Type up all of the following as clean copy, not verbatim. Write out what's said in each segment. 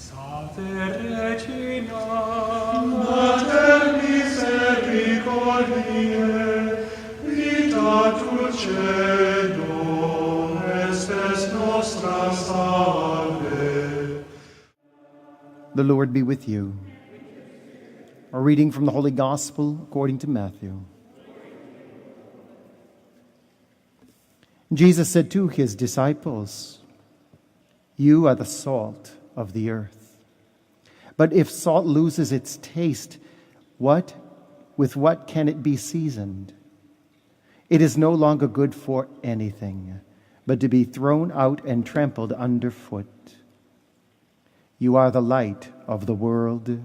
Salve Regina, Mater misericordiae, vita dulcedo, estes nostra salve. The Lord be with you. A reading from the Holy Gospel according to Matthew. Jesus said to his disciples, "You are the salt of the earth. But if salt loses its taste, with what can it be seasoned? It is no longer good for anything, but to be thrown out and trampled underfoot. You are the light of the world.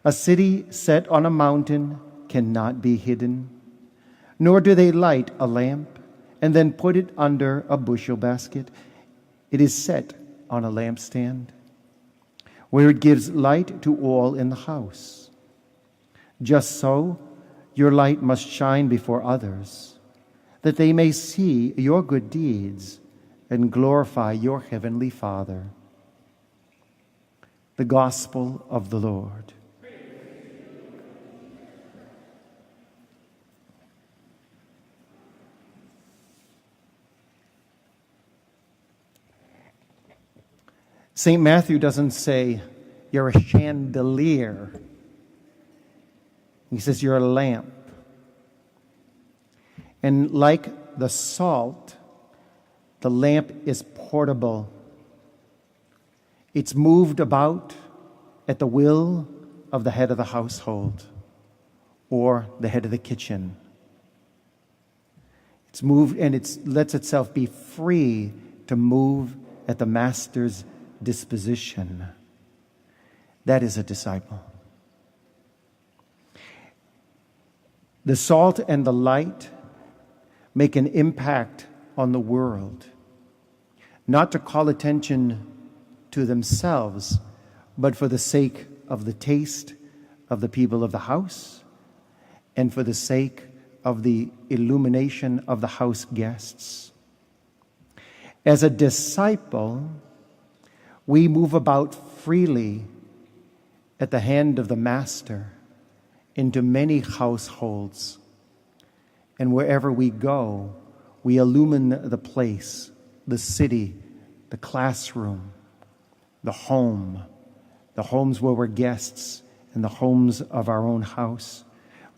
A city set on a mountain cannot be hidden, nor do they light a lamp and then put it under a bushel basket. It is set on a lampstand, where it gives light to all in the house. Just so, your light must shine before others, that they may see your good deeds and glorify your heavenly Father." The Gospel of the Lord. St. Matthew doesn't say, "You're a chandelier." He says, "You're a lamp." And like the salt, the lamp is portable. It's moved about at the will of the head of the household or the head of the kitchen. It's moved and it lets itself be free to move at the master's disposition. That is a disciple. The salt and the light make an impact on the world, not to call attention to themselves, but for the sake of the taste of the people of the house and for the sake of the illumination of the house guests. As a disciple, we move about freely at the hand of the Master into many households. And wherever we go, we illumine the place, the city, the classroom, the homes where we're guests, and the homes of our own house.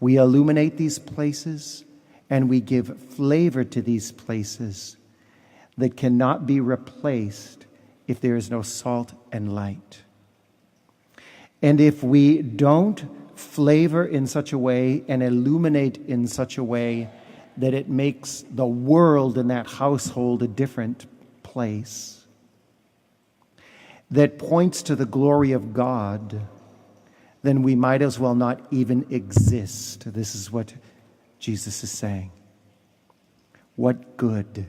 We illuminate these places and we give flavor to these places that cannot be replaced if there is no salt and light. And if we don't flavor in such a way and illuminate in such a way that it makes the world in that household a different place, that points to the glory of God, then we might as well not even exist. This is what Jesus is saying. What good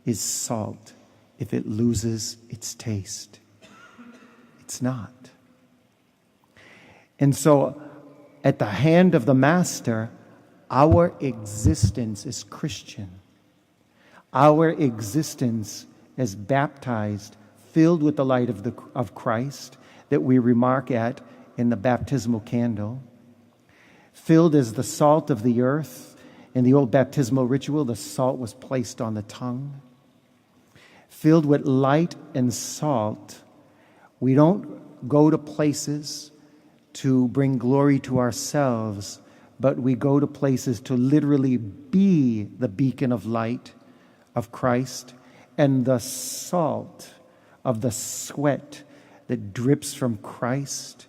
is salt if it loses its taste? It's not. And so, at the hand of the Master, our existence is Christian. Our existence as baptized, filled with the light of Christ that we remark at in the baptismal candle, filled as the salt of the earth. In the old baptismal ritual, the salt was placed on the tongue. Filled with light and salt, we don't go to places to bring glory to ourselves, but we go to places to literally be the beacon of light of Christ and the salt of the sweat that drips from Christ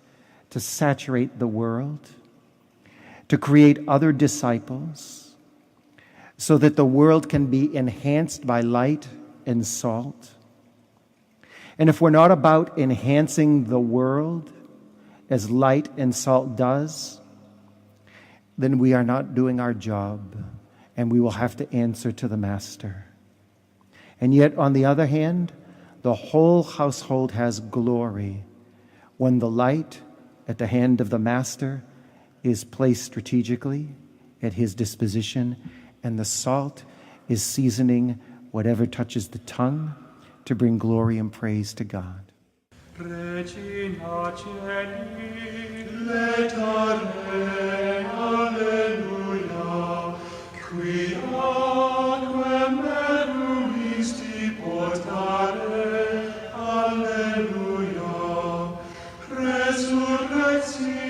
to saturate the world, to create other disciples, so that the world can be enhanced by light and salt. And if we're not about enhancing the world as light and salt does, then we are not doing our job, and we will have to answer to the Master. And yet, on the other hand, the whole household has glory when the light at the hand of the Master is placed strategically at his disposition, and the salt is seasoning whatever touches the tongue to bring glory and praise to God. Regina Celi, Letare, alleluia, qui aquam merum isti portare, alleluia, resurrectio